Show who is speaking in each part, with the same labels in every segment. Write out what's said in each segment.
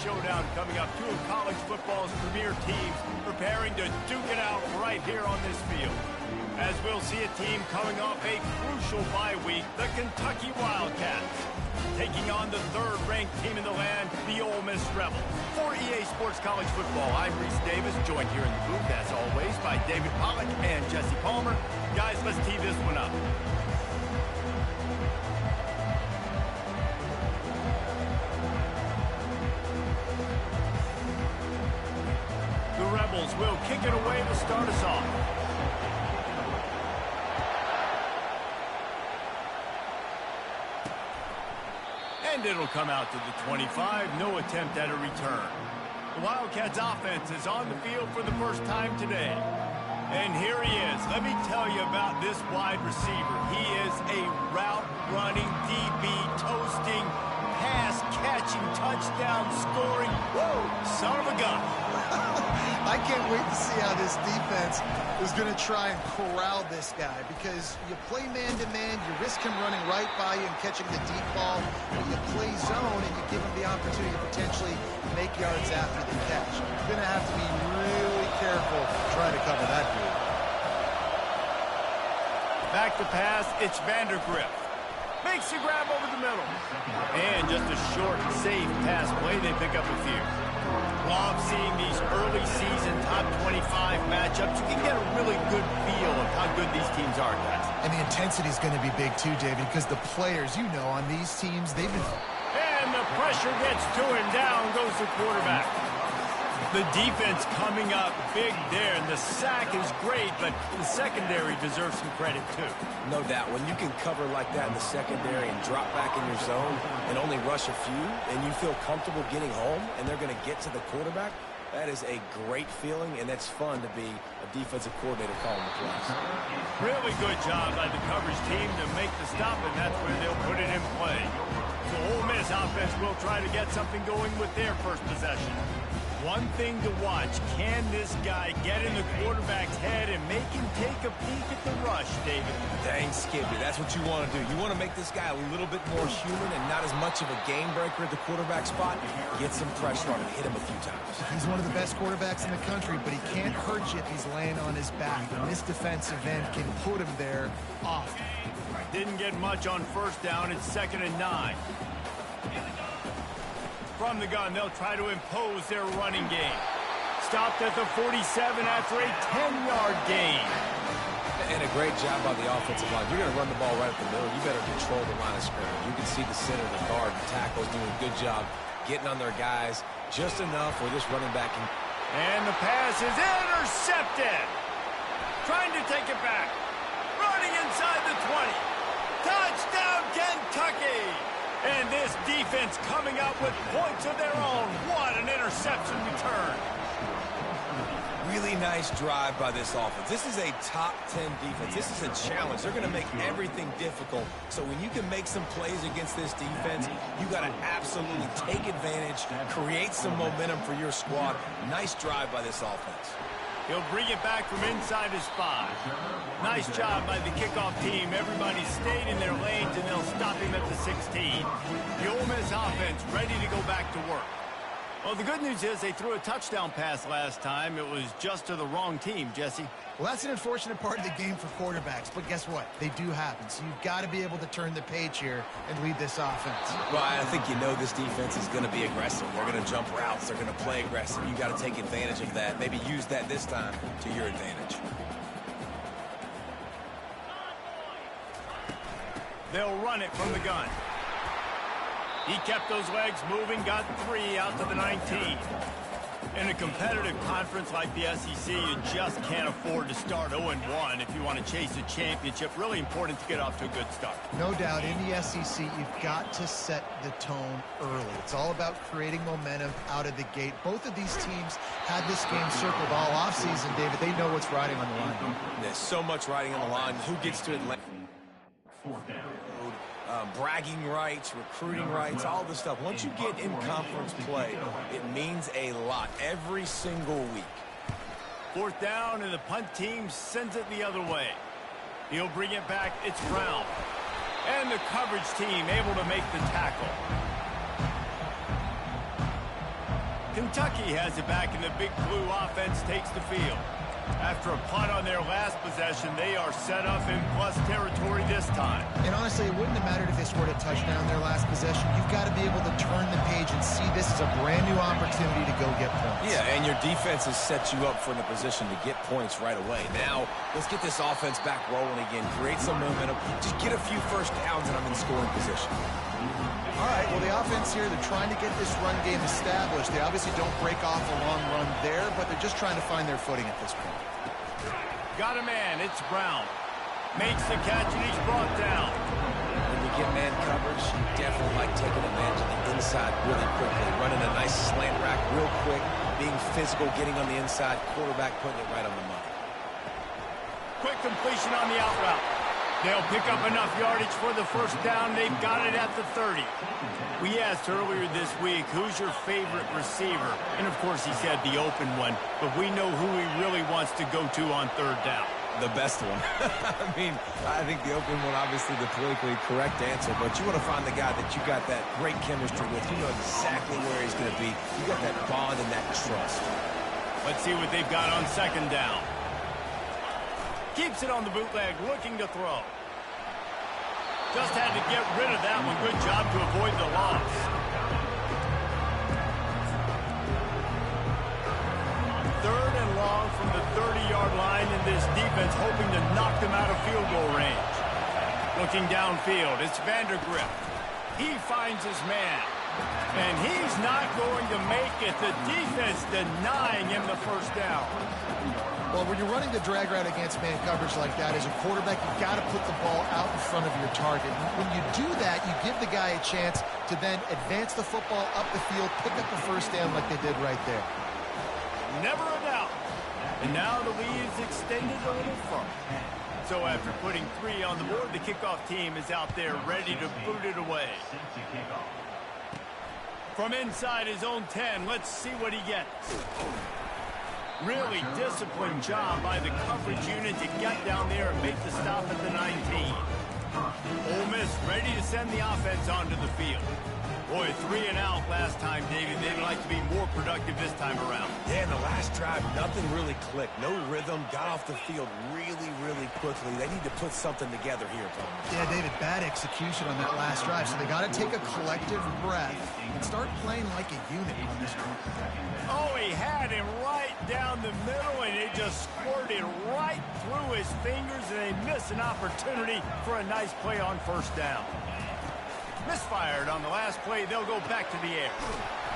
Speaker 1: showdown coming up. Two of college football's premier teams preparing to duke it out right here on this field. As we'll see a team coming off a crucial bye week, the Kentucky Wildcats, taking on the third-ranked team in the land, the Ole Miss Rebels. For EA Sports College Football, I'm Reese Davis, joined here in the booth, as always, by David Pollack and Jesse Palmer. Guys, let's tee this one up. The Rebels will kick it away to start us off. And it'll come out to the 25. No attempt at a return. The Wildcats offense is on the field for the first time today. And here he is. Let me tell you about this wide receiver. He is a route-running, DB, toasting, pass-catching, touchdown-scoring, son of a gun.
Speaker 2: I can't wait to see how this defense is going to try and corral this guy, because you play man-to-man, you risk him running right by you and catching the deep ball, but you play zone and you give him the opportunity to potentially make yards after the catch. You're going to have to be really careful trying to cover that dude.
Speaker 1: Back to pass, it's Vandergrift. Makes the grab over the middle. And just a short, safe pass play, they pick up a few. Love seeing these early season top 25 matchups. You can get a really good feel of how good these teams are, guys.
Speaker 2: And the intensity is going to be big too, David, because the players, you know, on these teams, they've been...
Speaker 1: And the pressure gets to him. Down goes the quarterback. The defense coming up big there, and the sack is great, but the secondary deserves some credit too.
Speaker 3: No doubt. When you can cover like that in the secondary and drop back in your zone and only rush a few, and you feel comfortable getting home, and they're going to get to the quarterback, that is a great feeling, and it's fun to be a defensive coordinator calling the plays.
Speaker 1: Really good job by the coverage team to make the stop, and that's where they'll put it in play. So Ole Miss offense will try to get something going with their first possession. One thing to watch, can this guy get in the quarterback's head and make him take a peek at the rush, David?
Speaker 3: Dang, Skippy, that's what you want to do. You want to make this guy a little bit more human and not as much of a game breaker at the quarterback spot. Get some pressure on him, hit him a few times.
Speaker 2: He's one of the best quarterbacks in the country, but he can't hurt you if he's laying on his back. And this defensive end can put him there often.
Speaker 1: Didn't get much on first down. It's 2nd and 9. From the gun, they'll try to impose their running game. Stopped at the 47 after a 10-yard gain.
Speaker 3: And a great job by the offensive line. You're going to run the ball right up the middle. You better control the line of scrimmage. You can see the center, the guard, the tackles doing a good job getting on their guys just enough where this running back can...
Speaker 1: And the pass is intercepted. Trying to take it back. Running inside the 20. Touchdown, Kentucky! And this defense coming up with points of their own. What an interception return.
Speaker 3: Really nice drive by this offense. This is a top 10 defense. This is a challenge. They're going to make everything difficult. So when you can make some plays against this defense, you got to absolutely take advantage, create some momentum for your squad. Nice drive by this offense.
Speaker 1: He'll bring it back from inside his 5. Nice job by the kickoff team. Everybody stayed in their lanes, and they'll stop him at the 16. The Ole Miss offense ready to go back to work. Well, the good news is they threw a touchdown pass last time. It was just to the wrong team, Jesse.
Speaker 2: Well, that's an unfortunate part of the game for quarterbacks, but guess what? They do happen, so you've got to be able to turn the page here and lead this offense.
Speaker 3: Well, I think you know this defense is going to be aggressive. They're going to jump routes. They're going to play aggressive. You got to take advantage of that. Maybe use that this time to your advantage.
Speaker 1: They'll run it from the gun. He kept those legs moving, got 3 out to the 19. In a competitive conference like the SEC, you just can't afford to start 0-1 if you want to chase a championship. Really important to get off to a good start.
Speaker 2: No doubt, in the SEC, you've got to set the tone early. It's all about creating momentum out of the gate. Both of these teams had this game circled all offseason, David. They know what's riding on the line.
Speaker 3: There's so much riding on the line. Who gets to Atlanta? Bragging rights, recruiting rights, all this stuff. Once you get in conference play, it means a lot every single week.
Speaker 1: 4th down, and the punt team sends it the other way. He'll bring it back. It's Brown. And the coverage team able to make the tackle. Kentucky has it back, and the Big Blue offense takes the field. After a punt on their last possession, they are set up in plus territory this time.
Speaker 2: And honestly, it wouldn't have mattered if they scored a touchdown their last possession. You've got to be able to turn the page and see this as a brand new opportunity to go get points.
Speaker 3: Yeah, and your defense has set you up for in a position to get points right away. Now, let's get this offense back rolling again, create some momentum, just get a few first downs, and I'm in scoring position.
Speaker 2: All right, well, the offense here, they're trying to get this run game established. They obviously don't break off a long run there, but they're just trying to find their footing at this point.
Speaker 1: Got a man, it's Brown. Makes the catch, and he's brought down.
Speaker 3: When you get man coverage, you definitely like taking advantage of the inside really quickly, running a nice slant rack real quick, being physical, getting on the inside, quarterback putting it right on the money.
Speaker 1: Quick completion on the out route. They'll pick up enough yardage for the first down. They've got it at the 30. We asked earlier this week, who's your favorite receiver? And, of course, he said the open one, but we know who he really wants to go to on third down.
Speaker 3: The best one. I mean, I think the open one, obviously the politically correct answer, but you want to find the guy that you got that great chemistry with. You know exactly where he's going to be. You got that bond and that trust.
Speaker 1: Let's see what they've got on second down. Keeps it on the bootleg, looking to throw. Just had to get rid of that one. Good job to avoid the loss. Third and long from the 30-yard line, and this defense hoping to knock them out of field goal range. Looking downfield, it's Vandergrift. He finds his man, and he's not going to make it. The defense denying him the first down.
Speaker 2: Well, when you're running the drag route against man coverage like that, as a quarterback, you've got to put the ball out in front of your target. When you do that, you give the guy a chance to then advance the football up the field, pick up the first down like they did right there.
Speaker 1: Never a doubt. And now the lead is extended a little further. So after putting 3 on the board, the kickoff team is out there ready to boot it away. From inside his own 10, let's see what he gets. Really disciplined job by the coverage unit to get down there and make the stop at the 19. Ole Miss ready to send the offense onto the field. Boy, 3 and out last time, David. They'd like to be more productive this time around.
Speaker 3: Yeah, in the last drive, nothing really clicked. No rhythm, got off the field really, really quickly. They need to put something together here, Tom.
Speaker 2: Yeah, David, bad execution on that last drive. So they got to take a collective breath and start playing like a unit on this one.
Speaker 1: Oh, he had him right down the middle, and it just squirted right through his fingers, and they miss an opportunity for a nice play on first down. Misfired on the last play. They'll go back to the air.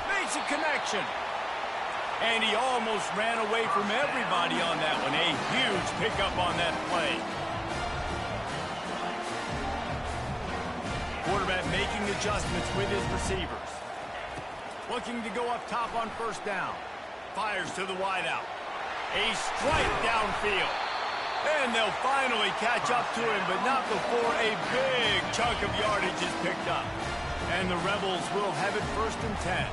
Speaker 1: Makes a connection. And he almost ran away from everybody on that one. A huge pickup on that play. Quarterback making adjustments with his receivers. Looking to go up top on first down. Fires to the wideout. A strike downfield. And they'll finally catch up to him, but not before a big chunk of yardage is picked up. And the Rebels will have it first and 10.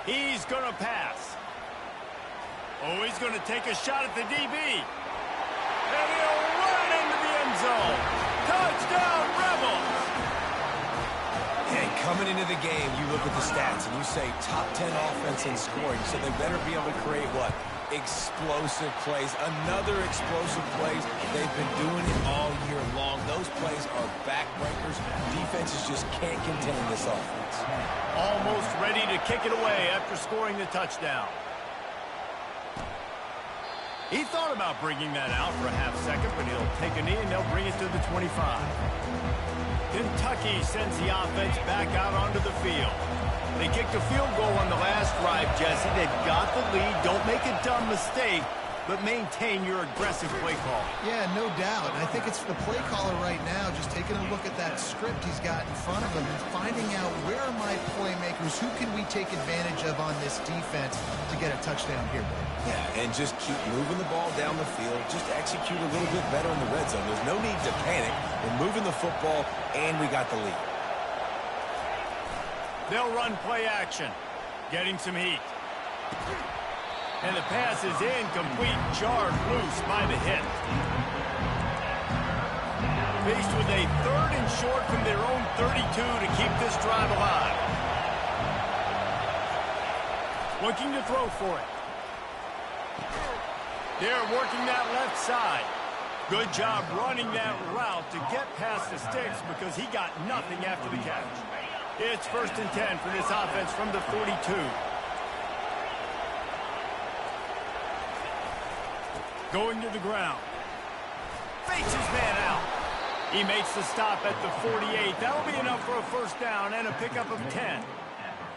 Speaker 1: He's going to pass. Oh, he's going to take a shot at the DB. And he'll run into the end zone. Touchdown, Rebels!
Speaker 3: And coming into the game, you look at the stats and you say top 10 offense in scoring, so they better be able to create what? Explosive plays. Another explosive plays. They've been doing it all year long. Those plays are backbreakers. Defenses just can't contain this offense.
Speaker 1: Almost ready to kick it away after scoring the touchdown. He thought about bringing that out for a half second, but he'll take a knee and they'll bring it to the 25. Kentucky sends the offense back out onto the field. They kicked a field goal on the last drive, Jesse. They've got the lead. Don't make a dumb mistake, but maintain your aggressive play call.
Speaker 2: Yeah, no doubt. I think it's the play caller right now just taking a look at that script he's got in front of him and finding out where are my playmakers, who can we take advantage of on this defense to get a touchdown here.
Speaker 3: Yeah, and just keep moving the ball down the field. Just execute a little bit better in the red zone. There's no need to panic. We're moving the football, and we got the lead.
Speaker 1: They'll run play action, getting some heat. And the pass is incomplete, jarred loose by the hit. Faced with a 3rd and short from their own 32 to keep this drive alive. Looking to throw for it. They're working that left side. Good job running that route to get past the sticks because he got nothing after the catch. It's 1st and 10 for this offense from the 42. Going to the ground. Fakes his man out. He makes the stop at the 48. That'll be enough for a first down and a pickup of 10.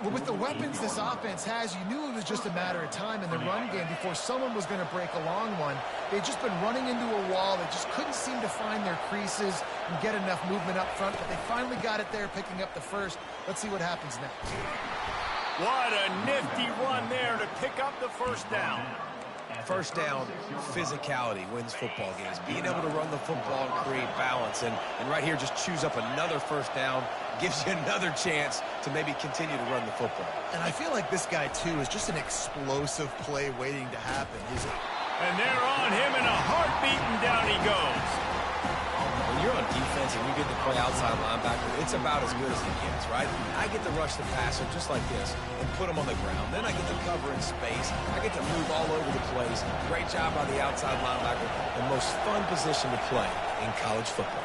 Speaker 2: Well, with the weapons this offense has, you knew it was just a matter of time in the run game before someone was going to break a long one. They'd just been running into a wall. They just couldn't seem to find their creases and get enough movement up front, but they finally got it there, picking up the first. Let's see what happens next.
Speaker 1: What a nifty run there to pick up the first down.
Speaker 3: First down, physicality wins football games. Being able to run the football and create balance. And right here, just choose up another first down, gives you another chance to maybe continue to run the football.
Speaker 2: And I feel like this guy, too, is just an explosive play waiting to happen.
Speaker 1: And they're on him in a heartbeat, and down he goes.
Speaker 3: When you're on defense and you get to play outside linebacker, it's about as good as it gets, right? I get to rush the passer just like this and put him on the ground. Then I get to cover in space. I get to move all over the place. Great job by the outside linebacker. The most fun position to play in college football.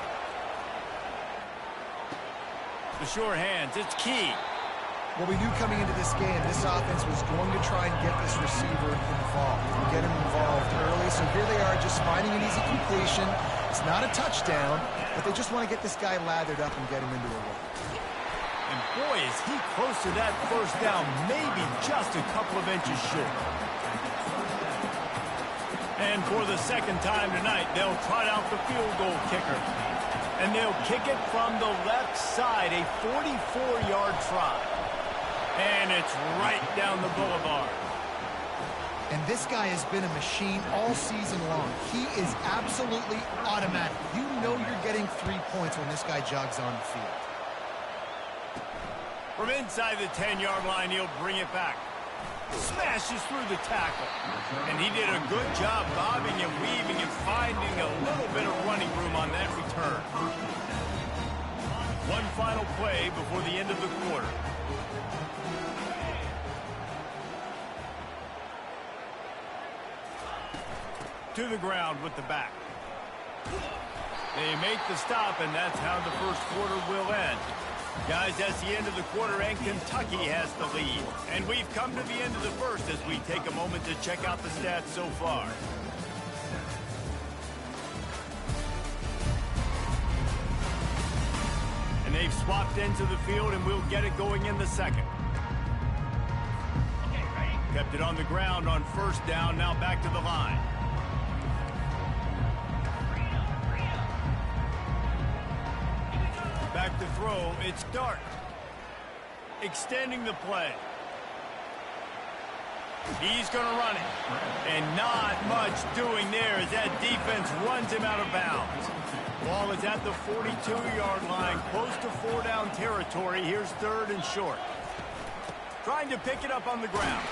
Speaker 1: The sure hands, it's key.
Speaker 2: Well, we knew coming into this game, this offense was going to try and get this receiver involved and get him involved early. So here they are just finding an easy completion. It's not a touchdown, but they just want to get this guy lathered up and get him into a run.
Speaker 1: And boy, is he close to that first down, maybe just a couple of inches short. And for the second time tonight, they'll trot out the field goal kicker. And they'll kick it from the left side, a 44-yard try. And it's right down the boulevard.
Speaker 2: And this guy has been a machine all season long. He is absolutely automatic. You know you're getting 3 points when this guy jogs on the field.
Speaker 1: From inside the 10-yard line, he'll bring it back. Smashes through the tackle. And he did a good job bobbing and weaving and finding a little bit of running room on that return. One final play before the end of the quarter. To the ground with the back. They make the stop, and that's how the first quarter will end. Guys, that's the end of the quarter, and Kentucky has the lead. And we've come to the end of the first as we take a moment to check out the stats so far. And they've swapped into the field, and we'll get it going in the second. Kept it on the ground on first down, now back to the line. Back to throw, it's Dart. Extending the play. He's going to run it. And not much doing there as that defense runs him out of bounds. Ball is at the 42-yard line, close to 4-down territory. Here's 3rd and short. Trying to pick it up on the ground.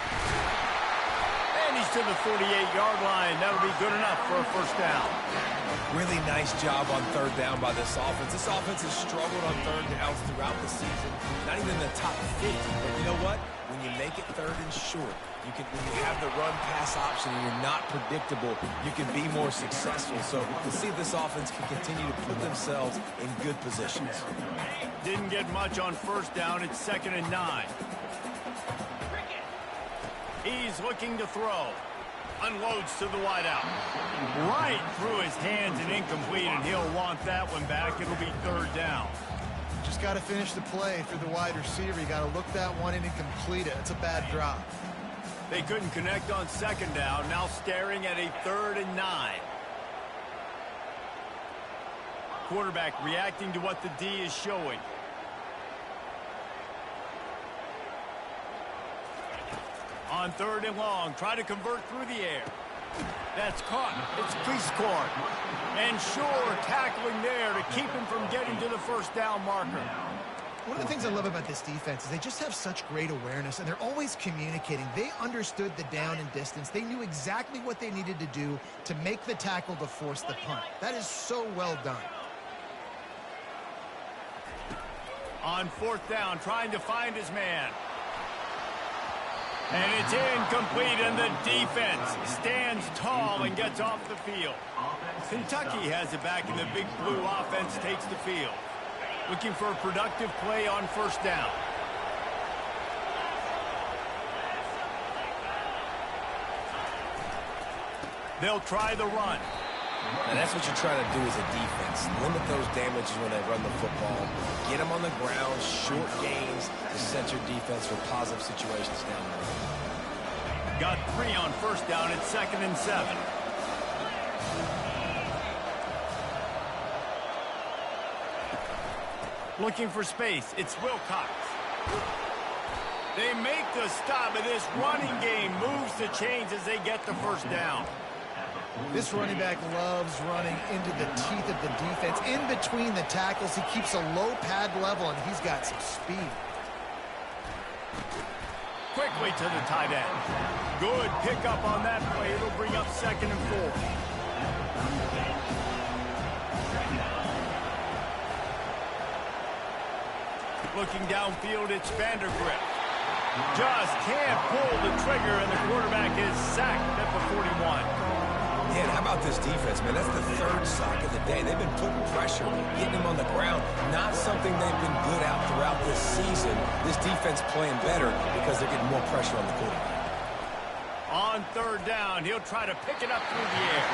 Speaker 1: And he's to the 48-yard line. That'll be good enough for a first down.
Speaker 3: Really nice job on 3rd down by this offense. This offense has struggled on 3rd downs throughout the season. Not even in the top 50. But you know what? When you make it 3rd and short, when you have the run-pass option and you're not predictable, you can be more successful. So we'll see if this offense can continue to put themselves in good positions.
Speaker 1: Didn't get much on first down. It's 2nd and 9. He's looking to throw. Unloads to the wideout. Right through his hands and incomplete, and he'll want that one back. It'll be 3rd down.
Speaker 2: Just got to finish the play for the wide receiver. You got to look that one in and complete it. It's a bad drop.
Speaker 1: They couldn't connect on 2nd down. Now staring at a 3rd and 9. Quarterback reacting to what the D is showing. On 3rd and long, try to convert through the air. That's caught. It's Peacecorn. And sure, tackling there to keep him from getting to the first down marker.
Speaker 2: One of the things I love about this defense is they just have such great awareness, and they're always communicating. They understood the down and distance. They knew exactly what they needed to do to make the tackle to force the punt. That is so well done.
Speaker 1: On fourth down, trying to find his man. And it's incomplete, and the defense stands tall and gets off the field. Kentucky has it back, and the big blue offense takes the field. Looking for a productive play on first down. They'll try the run.
Speaker 3: And that's what you're trying to do as a defense. Limit those damages when they run the football. Get them on the ground, short gains to set your defense for positive situations down the road.
Speaker 1: Got 3 on first down. It's 2nd and 7. Looking for space. It's Wilcox. They make the stop, and this running game moves the chains as they get the first down.
Speaker 2: This running back loves running into the teeth of the defense. In between the tackles, he keeps a low pad level, and he's got some speed.
Speaker 1: Quickly to the tight end. Good pickup on that play. It'll bring up 2nd and 4. Looking downfield, it's Vandergrift. Just can't pull the trigger, and the quarterback is sacked at the 41.
Speaker 3: Yeah, and how about this defense, man? That's the 3rd sack of the day. They've been putting pressure, getting him on the ground. Not something they've been good at throughout this season. This defense playing better because they're getting more pressure on the quarterback.
Speaker 1: On 3rd down, he'll try to pick it up through the air.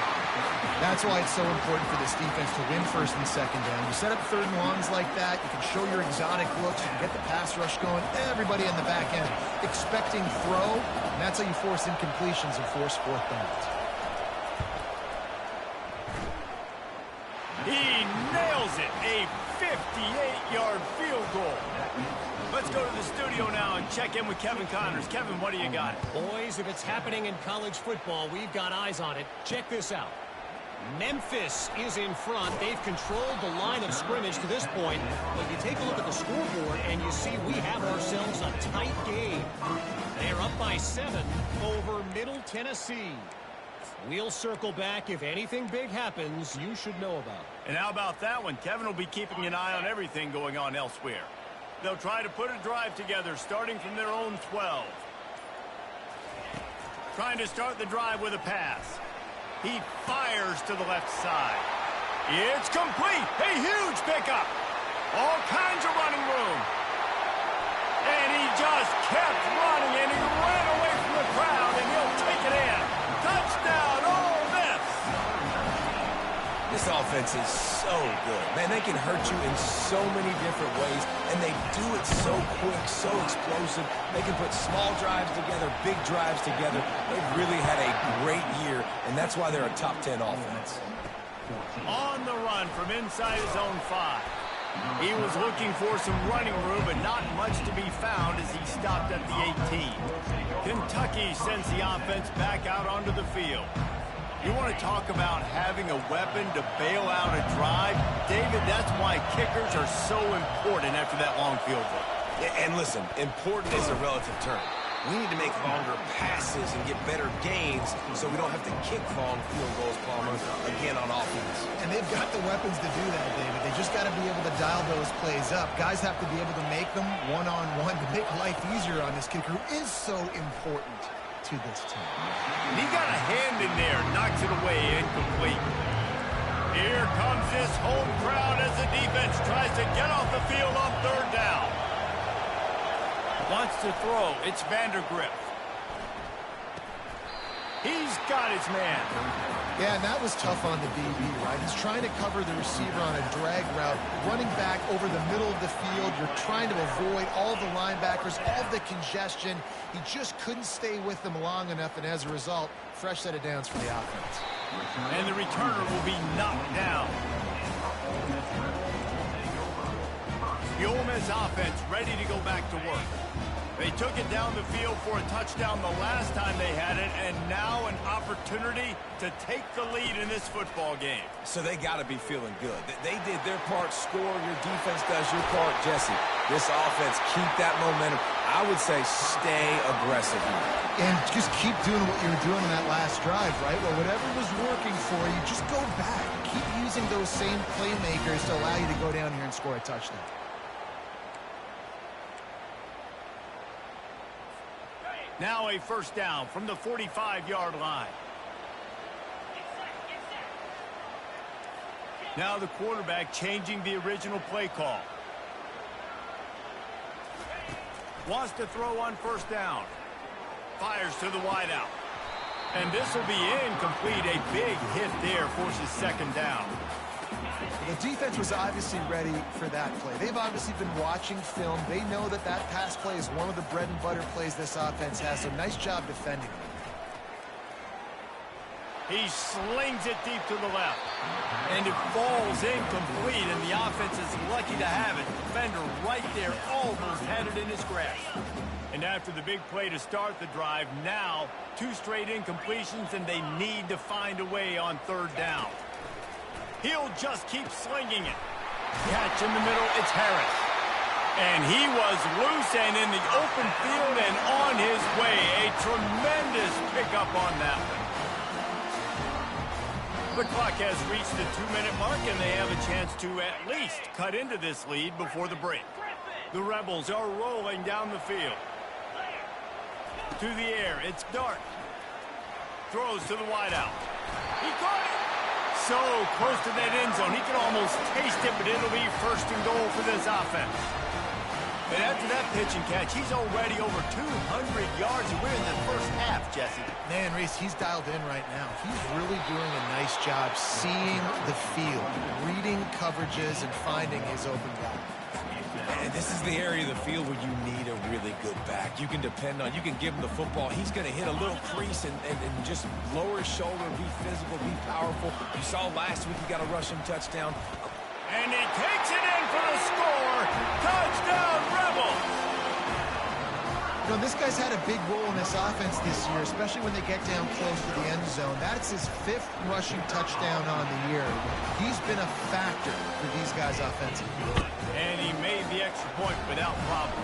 Speaker 2: That's why it's so important for this defense to win 1st and 2nd down. You set up 3rd and longs like that, you can show your exotic looks, you can get the pass rush going, everybody on the back end expecting throw, and that's how you force incompletions and force 4th downs.
Speaker 1: He nails it, a 58-yard field goal. Let's go to the studio now and check in with Kevin Connors. Kevin, what do you got?
Speaker 4: Boys, if it's happening in college football, we've got eyes on it. Check this out. Memphis is in front. They've controlled the line of scrimmage to this point. But you take a look at the scoreboard, and you see we have ourselves a tight game. They're up by 7 over Middle Tennessee. We'll circle back. If anything big happens, you should know about it.
Speaker 1: And how about that one? Kevin will be keeping an eye on everything going on elsewhere. They'll try to put a drive together, starting from their own 12. Trying to start the drive with a pass. He fires to the left side. It's complete. A huge pickup. All kinds of running room. And he just kept running, and he ran away from the crowd, and he'll take it in. Touchdown, Ole Miss.
Speaker 3: This offense is so good. Man, they can hurt you in so many different ways, and they do it so quick, so explosive. They can put small drives together, big drives together. They've really had a great year, and that's why they're a top 10 offense.
Speaker 1: On the run from inside his own 5. He was looking for some running room, but not much to be found as he stopped at the 18. Kentucky sends the offense back out onto the field. You want to talk about having a weapon to bail out a drive? David, that's why kickers are so important after that long field goal.
Speaker 3: And listen, important is a relative term. We need to make longer passes and get better gains so we don't have to kick long field goals, Palmer, again on offense.
Speaker 2: And they've got the weapons to do that, David. They just got to be able to dial those plays up. Guys have to be able to make them one-on-one to make life easier on this kicker, who is so important to this team.
Speaker 1: And he got a hand in there, knocks it away, incomplete. Here comes this home crowd as the defense tries to get off the field on 3rd down. Wants to throw. It's Vandergrift. He's got his man.
Speaker 2: Yeah, and that was tough on the DB, right? He's trying to cover the receiver on a drag route, running back over the middle of the field. You're trying to avoid all the linebackers, all the congestion. He just couldn't stay with them long enough, and as a result, fresh set of downs for the offense.
Speaker 1: And the returner will be knocked down. The Ole Miss offense ready to go back to work. They took it down the field for a touchdown the last time they had it, and now an opportunity to take the lead in this football game.
Speaker 3: So they got to be feeling good. They did their part, score, your defense does your part, Jesse. This offense, keep that momentum. I would say stay aggressive here.
Speaker 2: And just keep doing what you were doing in that last drive, right? Well, whatever was working for you, just go back. Keep using those same playmakers to allow you to go down here and score a touchdown.
Speaker 1: Now a first down from the 45-yard line. Now the quarterback changing the original play call. Wants to throw on first down. Fires to the wideout. And this will be incomplete. A big hit there forces second down.
Speaker 2: The defense was obviously ready for that play. They've obviously been watching film. They know that that pass play is one of the bread and butter plays this offense has, so nice job defending.
Speaker 1: He slings it deep to the left. And it falls incomplete, and the offense is lucky to have it. Defender right there almost had it in his grasp. And after the big play to start the drive, now 2 straight incompletions, and they need to find a way on third down. He'll just keep slinging it. Catch in the middle, it's Harris. And he was loose and in the open field and on his way. A tremendous pickup on that one. The clock has reached the 2-minute mark, and they have a chance to at least cut into this lead before the break. The Rebels are rolling down the field. To the air, it's Dart. Throws to the wideout. He caught it! So close to that end zone, he can almost taste it, but it'll be first and goal for this offense. And after that pitch and catch, he's already over 200 yards, and we're in the first half, Jesse.
Speaker 2: Man, Reese, he's dialed in right now. He's really doing a nice job seeing the field, reading coverages, and finding his open guy.
Speaker 3: And this is the area of the field where you need a really good back. You can depend on, you can give him the football. He's going to hit a little crease and just lower his shoulder, be physical, be powerful. You saw last week he got a rushing touchdown.
Speaker 1: And he takes it in for the score. Touchdown, Rebels!
Speaker 2: You know, this guy's had a big role in this offense this year, especially when they get down close to the end zone. That's his 5th rushing touchdown on the year. He's been a factor for these guys offensively.
Speaker 1: And he made the extra point without problem.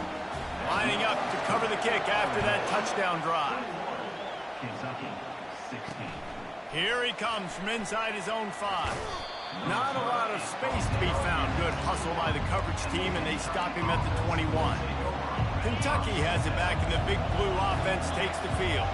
Speaker 1: Lining up to cover the kick after that touchdown drive. Here he comes from inside his own 5. Not a lot of space to be found. Good hustle by the coverage team, and they stop him at the 21. Kentucky has it back, and the big blue offense takes the field.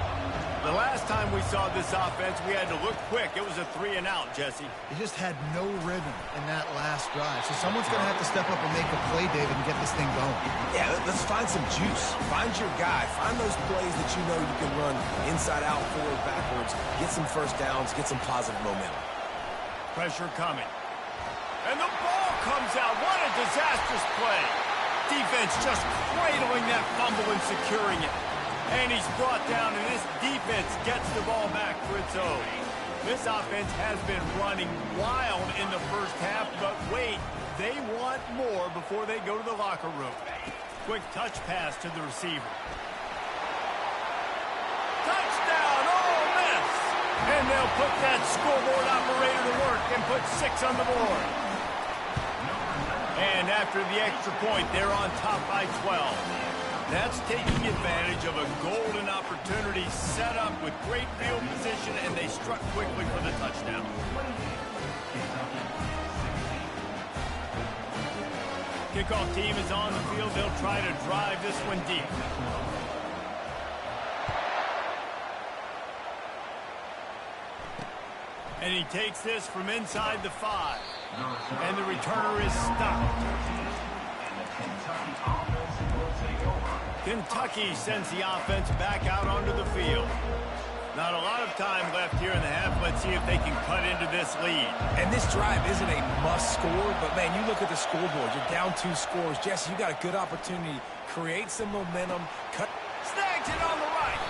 Speaker 1: The last time we saw this offense, we had to look quick. It was a 3-and-out, Jesse.
Speaker 2: He just had no rhythm in that last drive. So someone's going to have to step up and make a play, David, and get this thing going.
Speaker 3: Yeah, let's find some juice. Find your guy. Find those plays that you know you can run inside out, forward, backwards. Get some first downs. Get some positive momentum.
Speaker 1: Pressure coming. And the ball comes out. What a disastrous play. Defense just cradling that fumble and securing it. And he's brought down, and this defense gets the ball back for its own. This offense has been running wild in the first half, but wait, they want more before they go to the locker room. Quick touch pass to the receiver. Touchdown, Ole Miss! And they'll put that scoreboard operator to work and put 6 on the board. And after the extra point, they're on top by 12. That's taking advantage of a golden opportunity set up with great field position, and they struck quickly for the touchdown. Kickoff team is on the field. They'll try to drive this one deep. And he takes this from inside the 5. And the returner is stopped. Kentucky sends the offense back out onto the field. Not a lot of time left here in the half. Let's see if they can cut into this lead.
Speaker 3: And this drive isn't a must score, but man, you look at the scoreboard. You're down 2 scores. Jesse, you got a good opportunity. Create some momentum.
Speaker 1: Snags it on the right.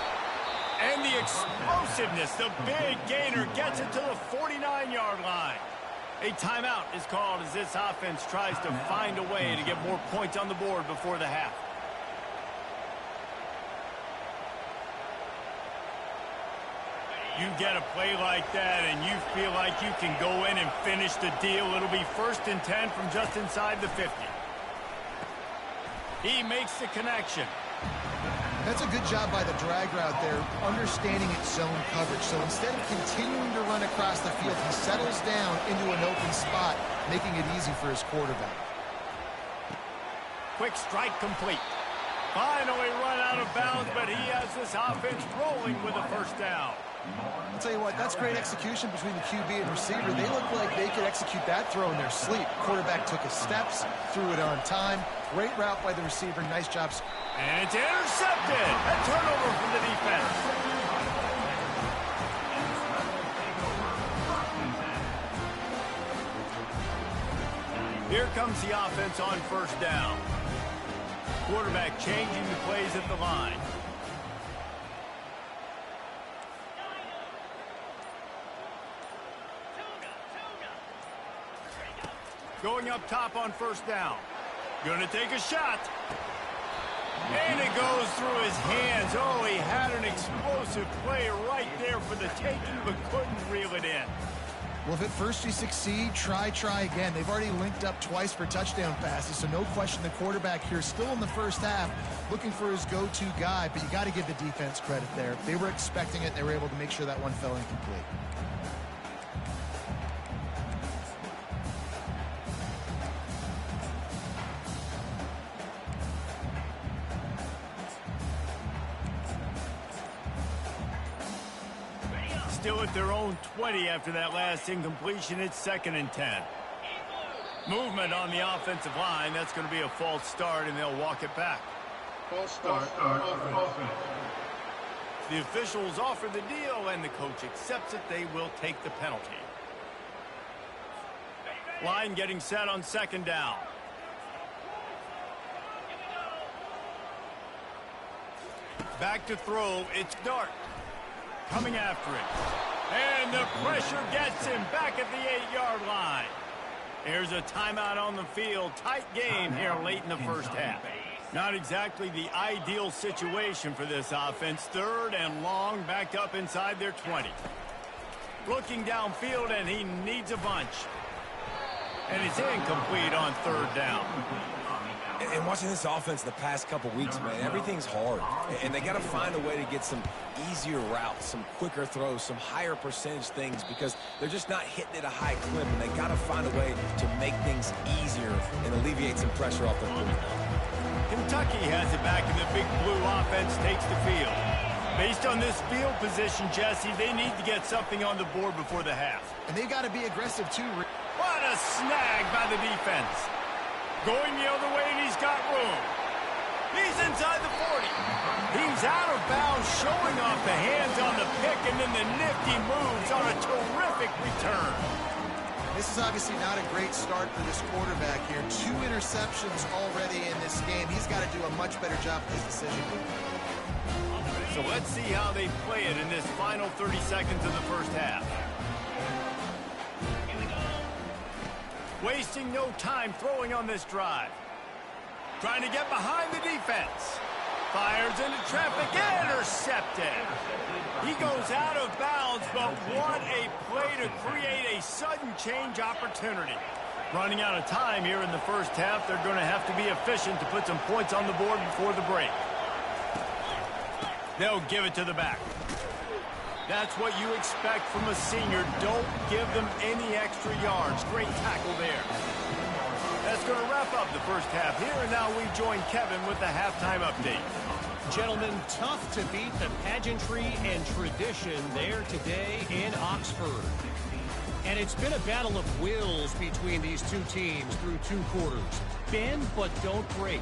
Speaker 1: And the explosiveness, the big gainer gets it to the 49-yard line. A timeout is called as this offense tries to find a way to get more points on the board before the half. You get a play like that and you feel like you can go in and finish the deal. It'll be 1st and 10 from just inside the 50. He makes the connection.
Speaker 2: That's a good job by the drag route there, understanding its zone coverage. So instead of continuing to run across the field, he settles down into an open spot, making it easy for his quarterback.
Speaker 1: Quick strike complete. Finally run out of bounds, but he has this offense rolling with a first down.
Speaker 2: I'll tell you what, that's great execution between the QB and receiver. They look like they could execute that throw in their sleep. Quarterback took his steps, threw it on time. Great route by the receiver. Nice job.
Speaker 1: And it's intercepted. A turnover from the defense. Here comes the offense on first down. Quarterback changing the plays at the line. Going up top on first down. Gonna take a shot. And it goes through his hands. Oh, he had an explosive play right there for the taking, but couldn't reel it in.
Speaker 2: Well, if at first you succeed, try again. They've already linked up twice for touchdown passes, so no question the quarterback here still in the first half looking for his go-to guy, but you got to give the defense credit there. They were expecting it. They were able to make sure that one fell incomplete.
Speaker 1: Still at their own 20 after that last incompletion. It's 2nd and 10. Movement on the offensive line. That's going to be a false start, and they'll walk it back.
Speaker 5: False start. Offense.
Speaker 1: The officials offer the deal, and the coach accepts it. They will take the penalty. Line getting set on 2nd down. Back to throw. It's Dart. Coming after it. And the pressure gets him back at the 8-yard line. There's a timeout on the field. Tight game here late in the first half. Not exactly the ideal situation for this offense. 3rd and long, backed up inside their 20. Looking downfield, and he needs a bunch. And it's incomplete on 3rd down.
Speaker 3: And watching this offense the past couple weeks, man, everything's hard. And they got to find a way to get some easier routes, some quicker throws, some higher percentage things because they're just not hitting at a high clip. And they got to find a way to make things easier and alleviate some pressure off the quarterback.
Speaker 1: Kentucky has it back, and the Big Blue offense takes the field. Based on this field position, Jesse, they need to get something on the board before the half.
Speaker 2: And they've got to be aggressive, too.
Speaker 1: What a snag by the defense. Going the other way, and he's got room. He's inside the 40. He's out of bounds, showing off the hands on the pick, and then the nifty moves on a terrific return.
Speaker 2: This is obviously not a great start for this quarterback here. 2 interceptions already in this game. He's got to do a much better job with his decision.
Speaker 1: So let's see how they play it in this final 30 seconds of the first half. Wasting no time throwing on this drive. Trying to get behind the defense. Fires into traffic. Intercepted. He goes out of bounds, but what a play to create a sudden change opportunity. Running out of time here in the first half. They're going to have to be efficient to put some points on the board before the break. They'll give it to the back. That's what you expect from a senior. Don't give them any extra yards. Great tackle there. That's going to wrap up the first half here, and now we join Kevin with the halftime update.
Speaker 4: Gentlemen, tough to beat the pageantry and tradition there today in Oxford. And it's been a battle of wills between these two teams through 2 quarters. Bend but don't break.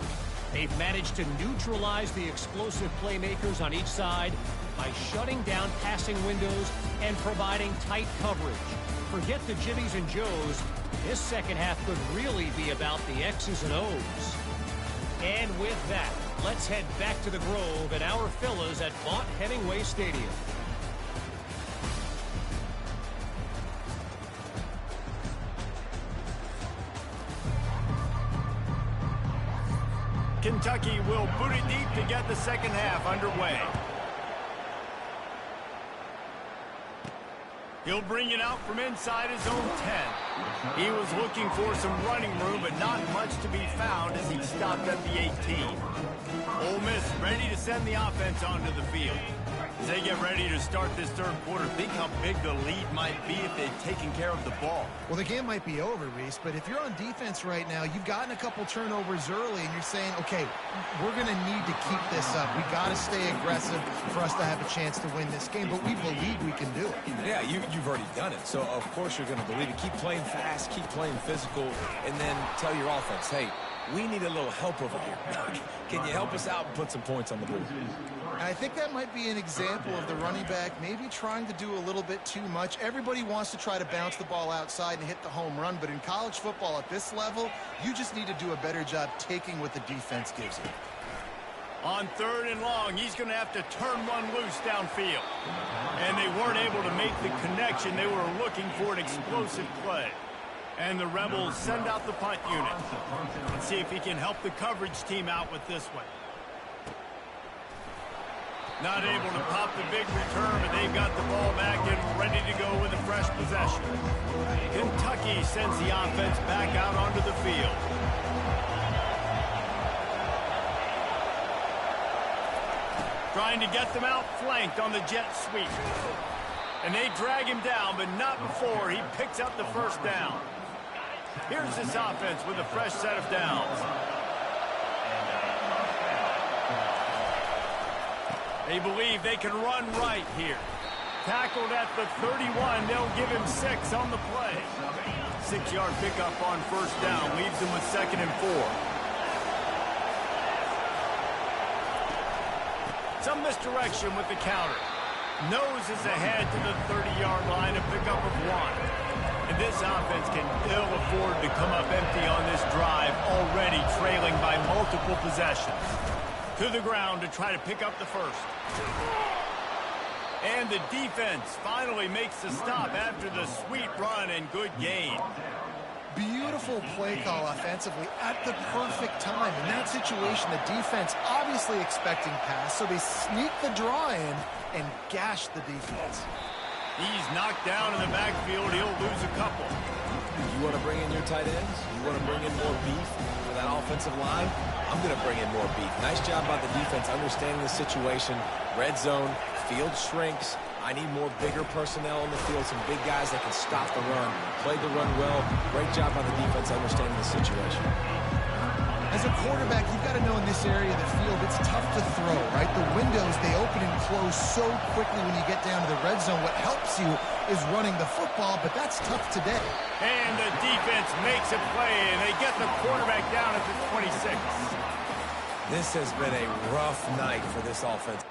Speaker 4: They've managed to neutralize the explosive playmakers on each side by shutting down passing windows and providing tight coverage. Forget the Jimmies and Joes. This second half could really be about the X's and O's. And with that, let's head back to the Grove and our fellas at Vaught Hemingway Stadium.
Speaker 1: Kentucky will boot it deep to get the second half underway. He'll bring it out from inside his own 10. He was looking for some running room, but not much to be found as he stopped at the 18. Ole Miss ready to send the offense onto the field. As they get ready to start this third quarter, think how big the lead might be if they'd taken care of the ball.
Speaker 2: Well, the game might be over, Reese, but if you're on defense right now, you've gotten a couple turnovers early, and you're saying, okay, we're going to need to keep this up. We got to stay aggressive for us to have a chance to win this game, but we believe we can do it.
Speaker 3: Yeah, you've already done it, so of course you're going to believe it. Keep playing fast, keep playing physical, and then tell your offense, hey, we need a little help over here. Can you help us out and put some points on the board?
Speaker 2: I think that might be an example of the running back maybe trying to do a little bit too much. Everybody wants to try to bounce the ball outside and hit the home run, but in college football at this level, you just need to do a better job taking what the defense gives you.
Speaker 1: On 3rd and long, he's going to have to turn one loose downfield. And they weren't able to make the connection. They were looking for an explosive play. And the Rebels send out the punt unit. Let's see if he can help the coverage team out with this one. Not able to pop the big return, but they've got the ball back and ready to go with a fresh possession. Kentucky sends the offense back out onto the field. Trying to get them outflanked on the jet sweep. And they drag him down, but not before he picks up the first down. Here's this offense with a fresh set of downs. They believe they can run right here. Tackled at the 31. They'll give him 6 on the play. 6-yard pickup on first down. Leaves them with 2nd and 4. Some misdirection with the counter. Nose is ahead to the 30-yard line, a pickup of 1. And this offense can ill afford to come up empty on this drive, already trailing by multiple possessions. To the ground to try to pick up the first. And the defense finally makes the stop after the sweet run and good gain.
Speaker 2: Beautiful play call offensively at the perfect time. In that situation, the defense obviously expecting pass, so they sneak the draw in and gash the defense.
Speaker 1: He's knocked down in the backfield. He'll lose a couple.
Speaker 3: You want to bring in your tight ends? You want to bring in more beef for that offensive line? I'm going to bring in more beef. Nice job by the defense understanding the situation. Red zone, field shrinks. I need more bigger personnel in the field, some big guys that can stop the run. Played the run well. Great job by the defense understanding the situation.
Speaker 2: As a quarterback, you've got to know in this area of the field, it's tough to throw, right? The windows, they open and close so quickly when you get down to the red zone. What helps you is running the football, but that's tough today.
Speaker 1: And the defense makes a play, and they get the quarterback down at the 26.
Speaker 3: This has been a rough night for this offense.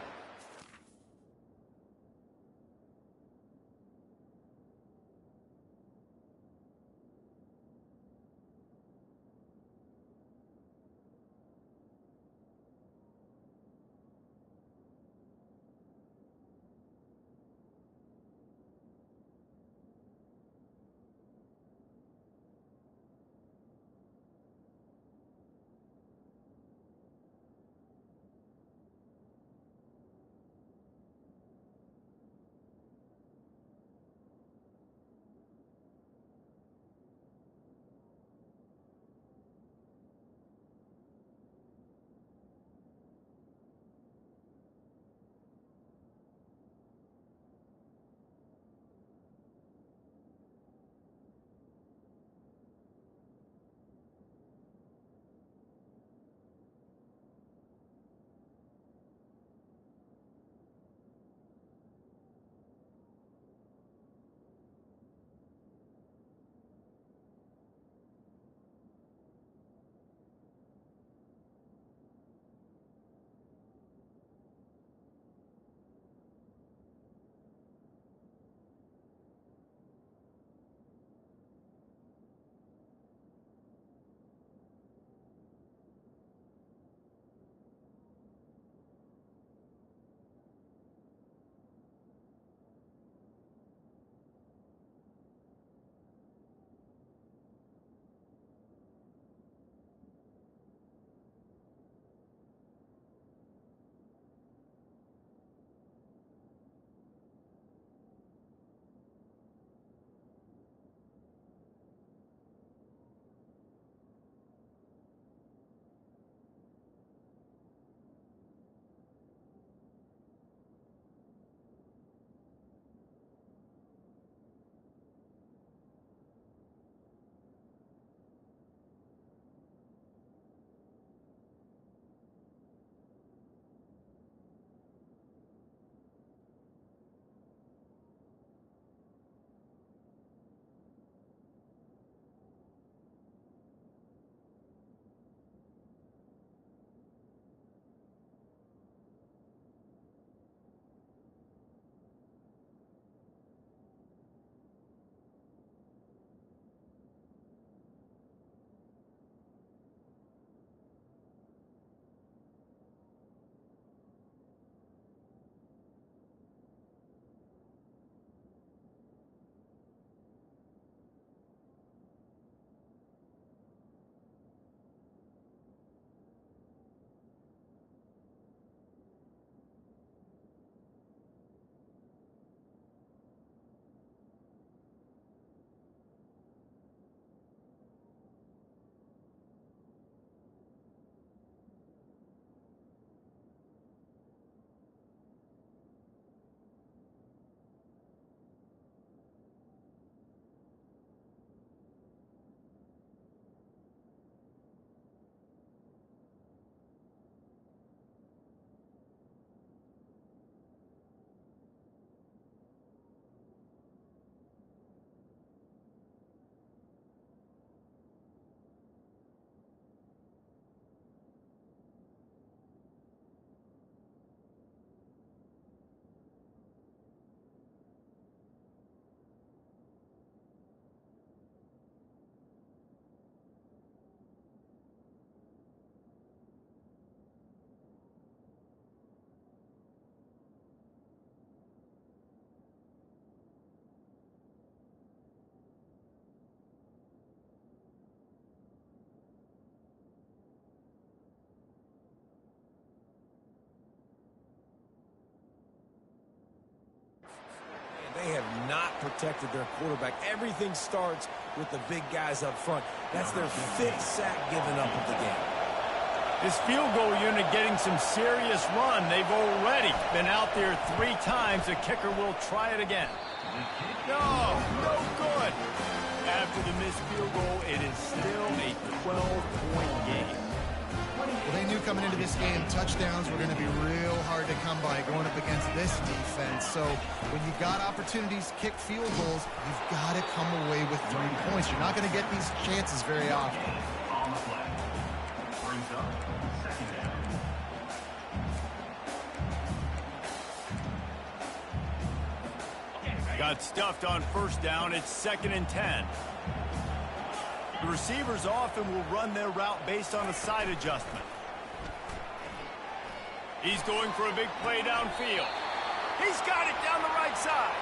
Speaker 3: protected their quarterback. Everything starts with the big guys up front. That's their 5th sack given up of the game.
Speaker 1: This field goal unit getting some serious run. They've already been out there 3 times. The kicker will try it again. No good. After the missed field goal, it is still a 12-point game.
Speaker 2: Well, they knew coming into this game touchdowns were going to be real hard to come by going up against this defense. So when you got opportunities to kick field goals, you've got to come away with 3 points. You're not going to get these chances very often.
Speaker 6: On the play. Brings up second down.
Speaker 1: Got stuffed on first down. It's 2nd and 10. The receivers often will run their route based on a side adjustment. He's going for a big play downfield. He's got it down the right side.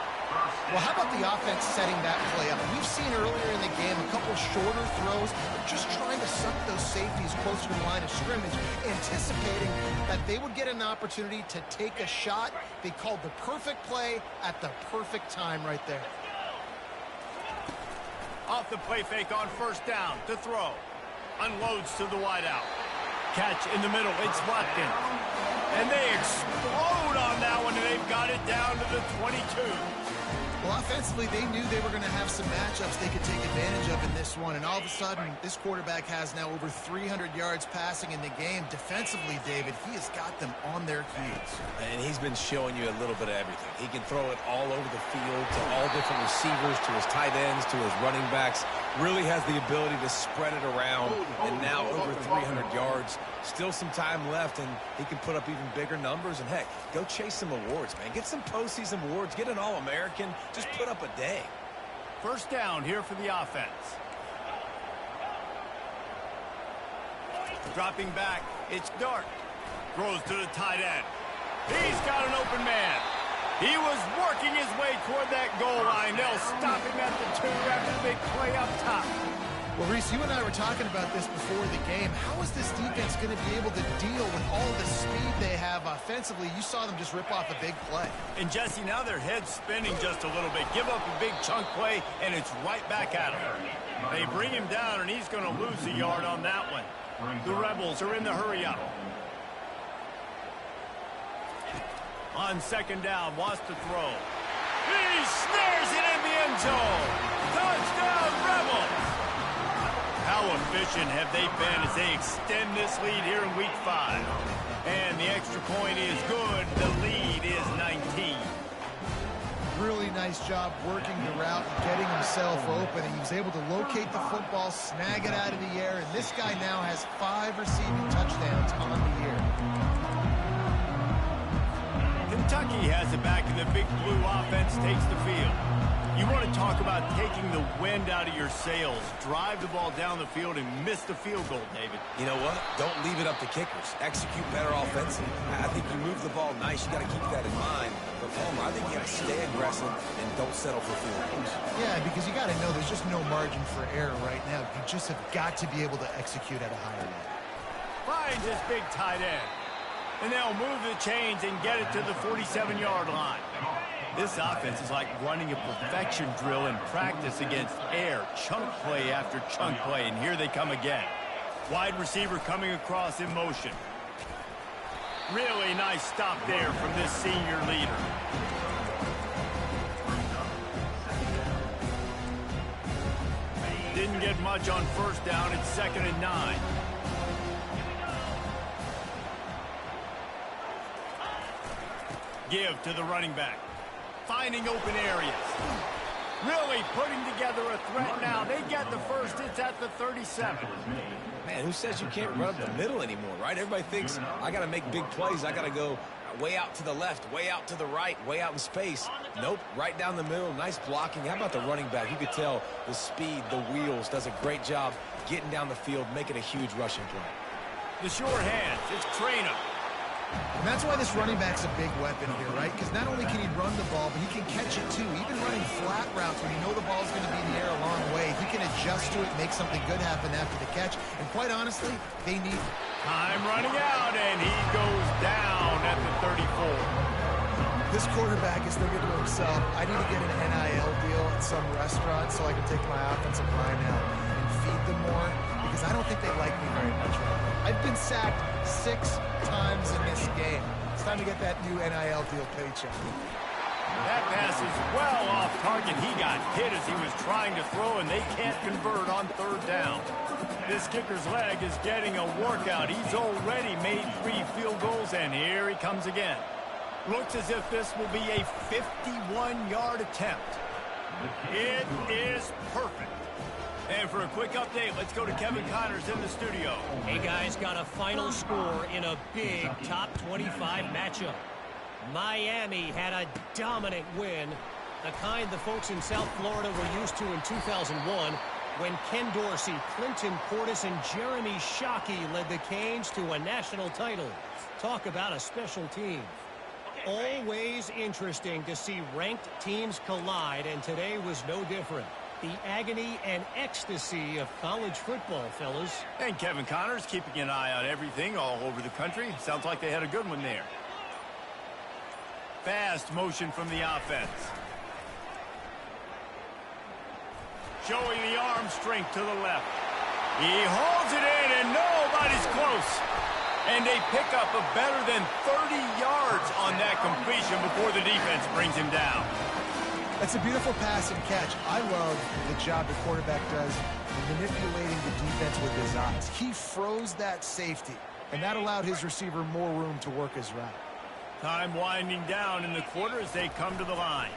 Speaker 2: Well, how about the offense setting that play up? We've seen earlier in the game a couple shorter throws, just trying to suck those safeties closer to the line of scrimmage, anticipating that they would get an opportunity to take a shot. They called the perfect play at the perfect time right there.
Speaker 1: Off the play fake on first down to throw. Unloads to the wideout. Catch in the middle. It's Watkins. And they explode on that one, and they've got it down to the 22.
Speaker 2: Well, offensively, they knew they were going to have some matchups they could take advantage of in this one, and all of a sudden, this quarterback has now over 300 yards passing in the game. Defensively, David, he has got them on their heels.
Speaker 3: And he's been showing you a little bit of everything. He can throw it all over the field to all different receivers, to his tight ends, to his running backs. Really has the ability to spread it around, and now over 300 yards. Still some time left, and he can put up even bigger numbers. And, heck, go chase some awards, man. Get some postseason awards. Get an All-American. Just put up a day.
Speaker 1: First down here for the offense. Dropping back, it's Dart. Throws to the tight end. He's got an open man. He was working his way toward that goal line. They'll stop him at the 2 after the big play up top.
Speaker 2: Well, Reese, you and I were talking about this before the game. How is this defense going to be able to deal with all the speed they have offensively? You saw them just rip off a big play.
Speaker 1: And, Jesse, now their head's spinning just a little bit. Give up a big chunk play, and it's right back at him. They bring him down, and he's going to lose a yard on that one. The Rebels are in the hurry-up. On second down, wants to throw. He snares it in the end zone. Touchdown, Rebels! How efficient have they been as they extend this lead here in Week 5? And the extra point is good. The lead is 19.
Speaker 2: Really nice job working the route and getting himself open. He was able to locate the football, snag it out of the air, and this guy now has 5 receiving touchdowns on the year.
Speaker 1: Kentucky has it back, and the Big Blue offense takes the field. You want to talk about taking the wind out of your sails. Drive the ball down the field and miss the field goal, David.
Speaker 3: You know what? Don't leave it up to kickers. Execute better offensively. I think you move the ball nice. You got to keep that in mind. But, Palmer, I think you got to stay aggressive and don't settle for field goals.
Speaker 2: Yeah, because you got to know there's just no margin for error right now. You just have got to be able to execute at a higher level.
Speaker 1: Finds his big tight end. And they'll move the chains and get it to the 47-yard line. This offense is like running a perfection drill in practice against air. Chunk play after chunk play, and here they come again. Wide receiver coming across in motion. Really nice stop there from this senior leader. Didn't get much on first down. It's 2nd and 9. Give to the running back. Finding open areas. Really putting together a threat now. They get the first. It's at the 37.
Speaker 3: Man, who says you can't run up the middle anymore, right? Everybody thinks, I got to make big plays. I got to go way out to the left, way out to the right, way out in space. Nope, right down the middle. Nice blocking. How about the running back? You could tell the speed, the wheels, does a great job getting down the field, making a huge rushing play.
Speaker 1: The short hands. It's Trainer.
Speaker 2: And that's why this running back's a big weapon here, right? Because not only can he run the ball, but he can catch it too. Even running flat routes when you know the ball's going to be in the air a long way, he can adjust to it, make something good happen after the catch. And quite honestly, they need
Speaker 1: Time running out, and he goes down at the 34.
Speaker 2: This quarterback is thinking to himself, I need to get an NIL deal at some restaurant so I can take my offensive line out and feed them more, because I don't think they like me very much right now. I've been sacked 6 times in this game. It's time to get that new NIL deal paycheck.
Speaker 1: That pass is well off target. He got hit as he was trying to throw, and they can't convert on 3rd down. This kicker's leg is getting a workout. He's already made 3 field goals, and here he comes again. Looks as if this will be a 51-yard attempt. It is perfect. And for a quick update, let's go to Kevin Connors in the studio.
Speaker 4: Hey, guys, got a final score in a big top 25 matchup. Miami had a dominant win, the kind the folks in South Florida were used to in 2001 when Ken Dorsey, Clinton Portis, and Jeremy Shockey led the Canes to a national title. Talk about a special team. Always interesting to see ranked teams collide, and today was no different. The agony and ecstasy of college football, fellas.
Speaker 1: And Kevin Connors keeping an eye on everything all over the country. Sounds like they had a good one there. Fast motion from the offense. Showing the arm strength to the left. He holds it in, and nobody's close. And they pick up a better than 30 yards on that completion before the defense brings him down.
Speaker 2: That's a beautiful pass and catch. I love the job the quarterback does manipulating the defense with his eyes. He froze that safety, and that allowed his receiver more room to work his route.
Speaker 1: Time winding down in the quarter as they come to the line.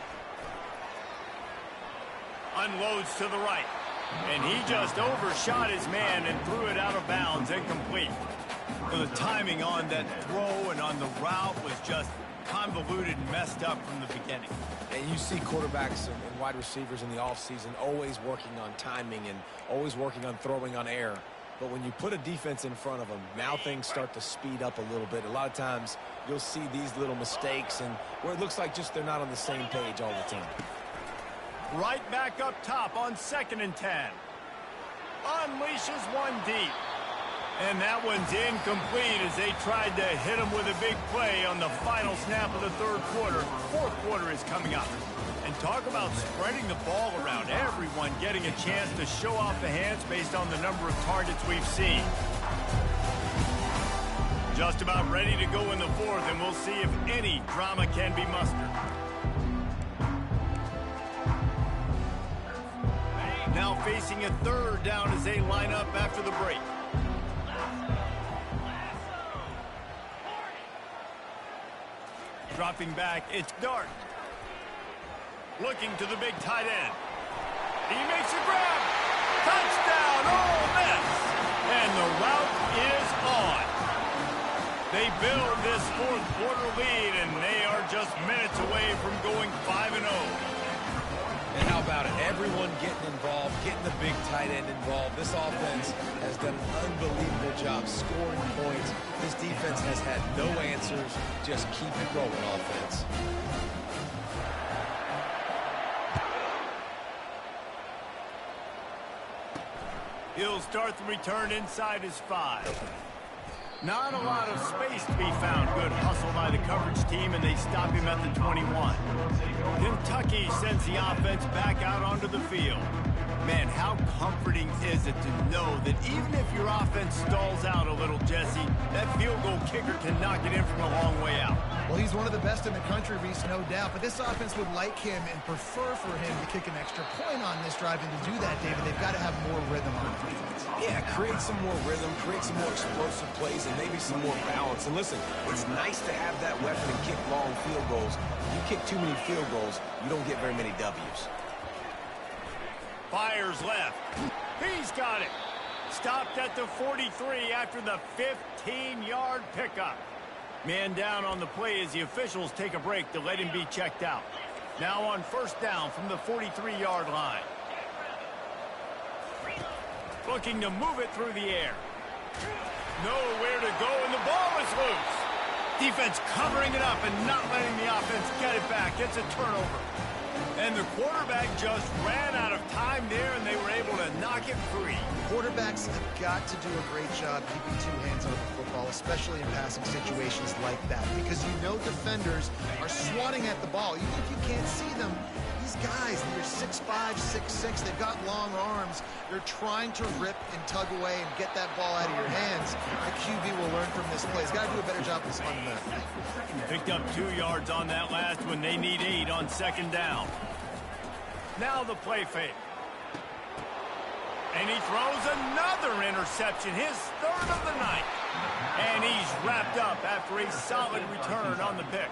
Speaker 1: Unloads to the right. And he just overshot his man and threw it out of bounds, incomplete. So the timing on that throw and on the route was just convoluted and messed up from the beginning.
Speaker 3: And you see quarterbacks and wide receivers in the offseason always working on timing and always working on throwing on air. But when you put a defense in front of them, now things start to speed up a little bit. A lot of times you'll see these little mistakes and where it looks like just they're not on the same page all the time.
Speaker 1: Right back up top on 2nd and 10. Unleashes one deep. And that one's incomplete as they tried to hit him with a big play on the final snap of the 3rd quarter. 4th quarter is coming up. And talk about spreading the ball around. Everyone getting a chance to show off the hands based on the number of targets we've seen. Just about ready to go in the 4th, and we'll see if any drama can be mustered. Now facing a 3rd down as they line up after the break. Dropping back, it's Dart. Looking to the big tight end. He makes a grab. Touchdown, Ole Miss. And the route is on. They build this 4th quarter lead, and they are just minutes away from going 5-0.
Speaker 3: And how about it? Everyone getting involved, getting the big tight end involved. This offense has done an unbelievable job scoring points. This defense has had no answers. Just keep it rolling, offense.
Speaker 1: He'll start the return inside his 5. Not a lot of space to be found. Good hustle by the coverage team, and they stop him at the 21. Kentucky sends the offense back out onto the field. Man, how comforting is it to know that even if your offense stalls out a little, Jesse, that field goal kicker can knock it in from a long way out.
Speaker 2: Well, he's one of the best in the country, Reese, no doubt. But this offense would like him and prefer for him to kick an extra point on this drive. And to do that, David, they've got to have more rhythm on defense.
Speaker 3: Yeah, create some more rhythm, create some more explosive plays, and maybe some more balance. And listen, it's nice to have that weapon and kick long field goals. You kick too many field goals, you don't get very many W's.
Speaker 1: Fires left. He's got it. Stopped at the 43 after the 15-yard pickup. Man down on the play as the officials take a break to let him be checked out. Now on 1st down from the 43-yard line. Looking to move it through the air. Nowhere to go, and the ball is loose. Defense covering it up and not letting the offense get it back. It's a turnover. And the quarterback just ran out of time there, and they were able to knock it free.
Speaker 2: Quarterbacks have got to do a great job keeping two hands on the football, especially in passing situations like that, because you know defenders are swatting at the ball. Even if you can't see them, these guys, they're 6'5", 6'6", they've got long arms. They're trying to rip and tug away and get that ball out of your hands. The QB will learn from this play. He's got to do a better job of this fundamental.
Speaker 1: Picked up 2 yards on that last one. They need 8 on second down. Now the play fake. And he throws another interception, his 3rd of the night. And he's wrapped up after a solid return on the pick.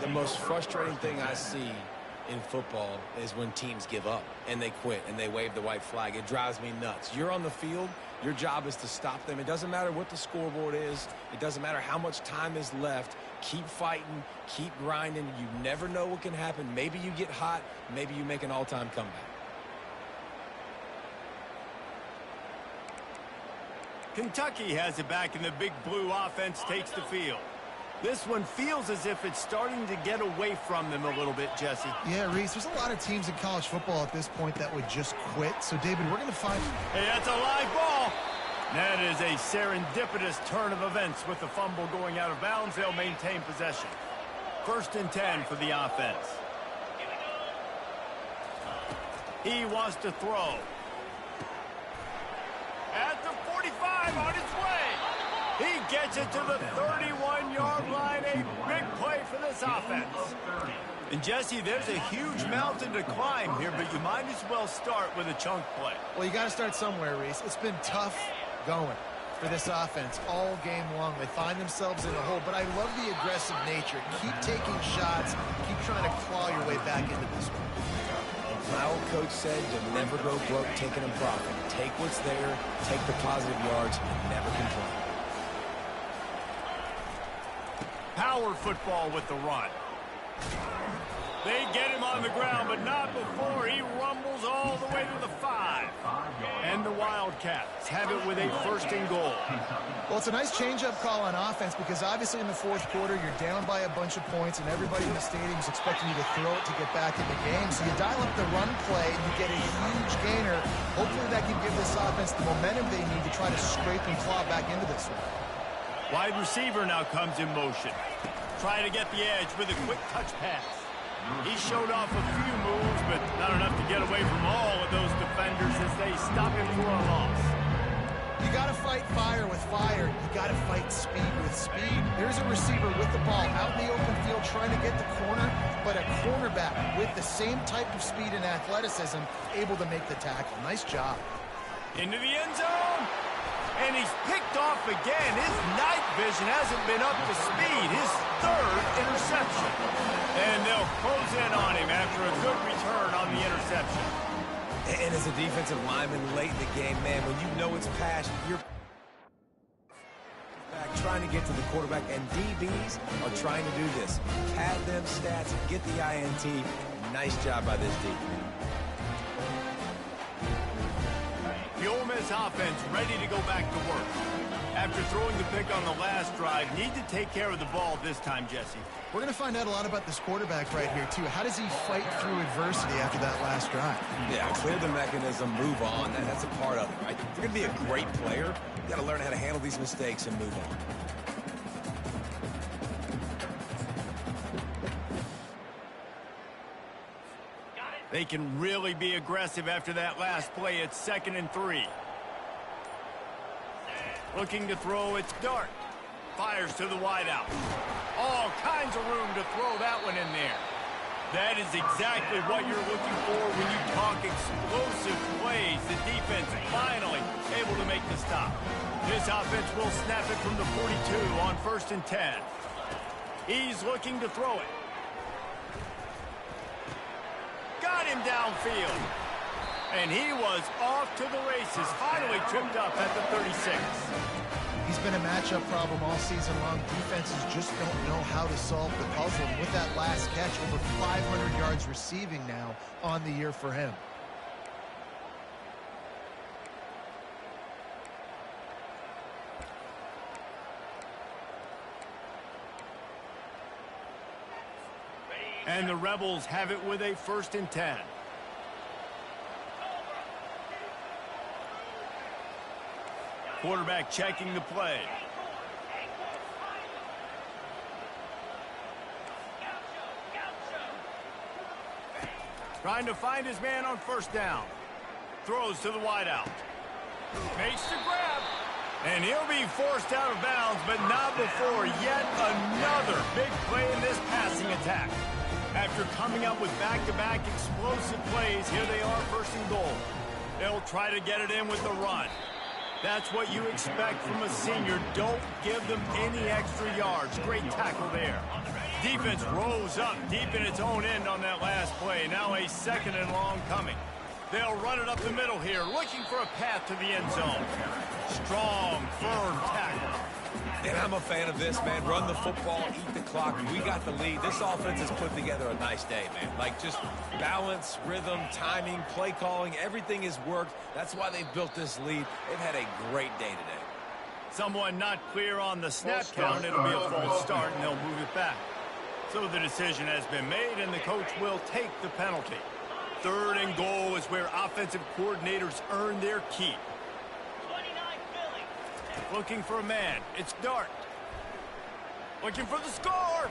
Speaker 3: The most frustrating thing I see in football is when teams give up and they quit and they wave the white flag. It drives me nuts. You're on the field. Your job is to stop them. It doesn't matter what the scoreboard is. It doesn't matter how much time is left. Keep fighting. Keep grinding. You never know what can happen. Maybe you get hot. Maybe you make an all-time comeback.
Speaker 1: Kentucky has it back, and the big blue offense takes the field. This one feels as if it's starting to get away from them a little bit, Jesse.
Speaker 2: Yeah, Reese, there's a lot of teams in college football at this point that would just quit. So, David, we're going to find...
Speaker 1: Hey, that's a live ball. That is a serendipitous turn of events with the fumble going out of bounds. They'll maintain possession. 1st and 10 for the offense. He wants to throw. At the 45 on its way. He gets it to the 31-yard line. A big play for this offense. And, Jesse, there's a huge mountain to climb here, but you might as well start with a chunk play.
Speaker 2: Well, you got to start somewhere, Reese. It's been tough going for this offense all game long. They find themselves in a hole, but I love the aggressive nature. Keep taking shots. Keep trying to claw your way back into this one.
Speaker 3: My old coach said you'll never go broke taking a profit. Take what's there, take the positive yards, and never complain.
Speaker 1: Power football with the run. They get him on the ground, but not before he rumbles all the way to the 5. And the Wildcats have it with a 1st and goal.
Speaker 2: Well, it's a nice change-up call on offense because obviously in the 4th quarter, you're down by a bunch of points and everybody in the stadium is expecting you to throw it to get back in the game. So you dial up the run play and you get a huge gainer. Hopefully that can give this offense the momentum they need to try to scrape and claw back into this one.
Speaker 1: Wide receiver now comes in motion. Trying to get the edge with a quick touch pass. He showed off a few moves, but not enough to get away from all of those defenders as they stop him for a loss.
Speaker 2: You got to fight fire with fire. You got to fight speed with speed. There's a receiver with the ball out in the open field trying to get the corner, but a cornerback with the same type of speed and athleticism able to make the tackle. Nice job.
Speaker 1: Into the end zone. And he's picked off again. His night vision hasn't been up to speed. His 3rd interception. And they'll close in on him after a good return on the interception.
Speaker 3: And as a defensive lineman late in the game, man, when you know it's past, you're back trying to get to the quarterback, and DBs are trying to do this. Pad them stats, get the INT. Nice job by this defense.
Speaker 1: The Ole Miss offense ready to go back to work. After throwing the pick on the last drive, need to take care of the ball this time, Jesse.
Speaker 2: We're going to find out a lot about this quarterback right here, too. How does he fight through adversity after that last drive?
Speaker 3: Yeah, clear the mechanism, move on. That's a part of it, right? If you're going to be a great player, you got to learn how to handle these mistakes and move on.
Speaker 1: They can really be aggressive after that last play. It's 2nd and 3. Looking to throw, it's Dart. Fires to the wideout. All kinds of room to throw that one in there. That is exactly what you're looking for when you talk explosive plays. The defense finally able to make the stop. This offense will snap it from the 42 on 1st and 10. He's looking to throw it. Got him downfield. And he was off to the races, finally tripped up at the 36.
Speaker 2: He's been a matchup problem all season long. Defenses just don't know how to solve the puzzle. And with that last catch, over 500 yards receiving now on the year for him.
Speaker 1: And the Rebels have it with a 1st and 10. Quarterback checking the play. Trying to find his man on 1st down. Throws to the wideout. Makes the grab. And he'll be forced out of bounds, but not before yet another big play in this passing attack. After coming up with back-to-back explosive plays, here they are 1st and goal. They'll try to get it in with the run. That's what you expect from a senior. Don't give them any extra yards. Great tackle there. Defense rose up deep in its own end on that last play. Now a 2nd and long coming. They'll run it up the middle here, looking for a path to the end zone. Strong, firm tackle.
Speaker 3: And I'm a fan of this, man. Run the football, eat the clock. We got the lead. This offense has put together a nice day, man. Like, just balance, rhythm, timing, play calling, everything has worked. That's why they've built this lead. They've had a great day today.
Speaker 1: Someone not clear on the snap count. It'll be a false start, and they'll move it back. So the decision has been made, and the coach will take the penalty. 3rd and goal is where offensive coordinators earn their keep. Looking for a man. It's Dart. Looking for the score.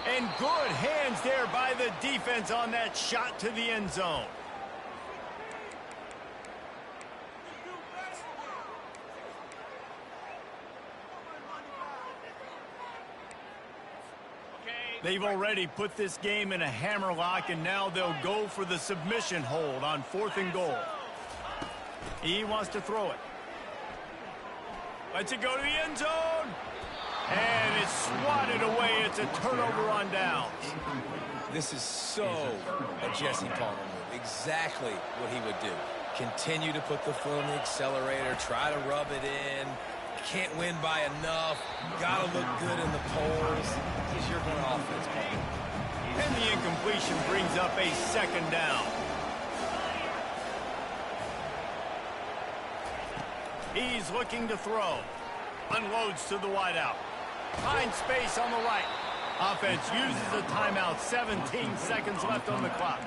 Speaker 1: And good hands there by the defense on that shot to the end zone. They've already put this game in a hammerlock, and now they'll go for the submission hold on 4th and goal. He wants to throw it. Lets it go to the end zone. And it's swatted away. It's a turnover on downs.
Speaker 3: This is so a Jesse Palmer move. Exactly what he would do. Continue to put the foot on the accelerator. Try to rub it in. Can't win by enough. Got to look good in the polls. This is your kind of offense, Palmer.
Speaker 1: And the incompletion brings up a 2nd down. He's looking to throw. Unloads to the wideout. Finds space on the right. Offense uses a timeout. 17 seconds left on the clock.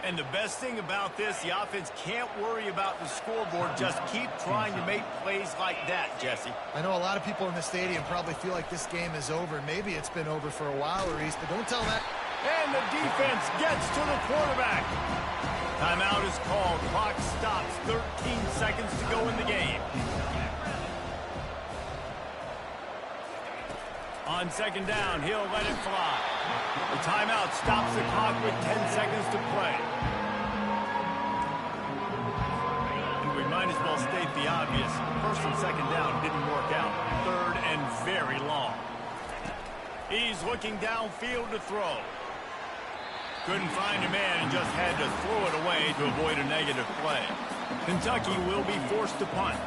Speaker 1: And the best thing about this, the offense can't worry about the scoreboard. Just keep trying to make plays like that, Jesse.
Speaker 2: I know a lot of people in the stadium probably feel like this game is over. Maybe it's been over for a while, Reese, but don't tell that.
Speaker 1: And the defense gets to the quarterback. Timeout is called. Clock stops. 13 seconds to go in the game. On 2nd down, he'll let it fly. The timeout stops the clock with 10 seconds to play. And we might as well state the obvious. 1st and 2nd down didn't work out. 3rd and very long. He's looking downfield to throw. Couldn't find a man and just had to throw it away to avoid a negative play. Kentucky will be forced to punt.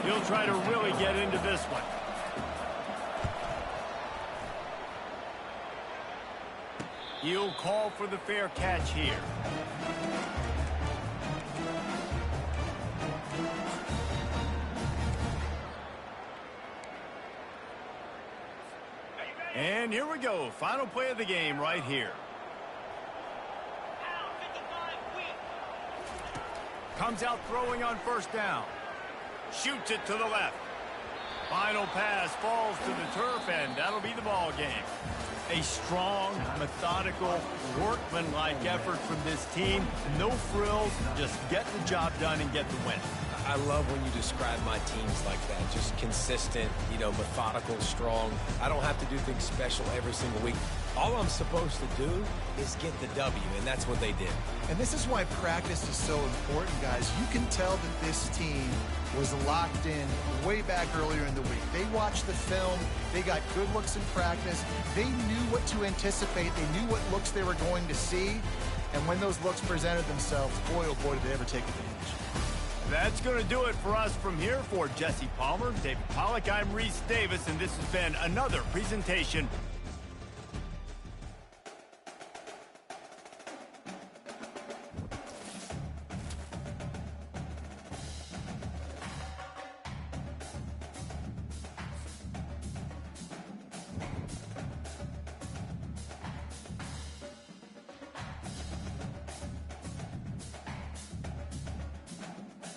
Speaker 1: He'll try to really get into this one. He'll call for the fair catch here. And here we go. Final play of the game right here. Comes out throwing on 1st down. Shoots it to the left. Final pass falls to the turf, and that'll be the ball game. A strong, methodical, workmanlike effort from this team. No frills, just get the job done and get the win.
Speaker 3: I love when you describe my teams like that. Just consistent, methodical, strong. I don't have to do things special every single week. All I'm supposed to do is get the W, and that's what they did.
Speaker 2: And this is why practice is so important, guys. You can tell that this team was locked in way back earlier in the week. They watched the film. They got good looks in practice. They knew what to anticipate. They knew what looks they were going to see. And when those looks presented themselves, boy, oh boy, did they ever take advantage.
Speaker 1: That's going to do it for us from here. For Jesse Palmer, David Pollack, I'm Reese Davis, and this has been another presentation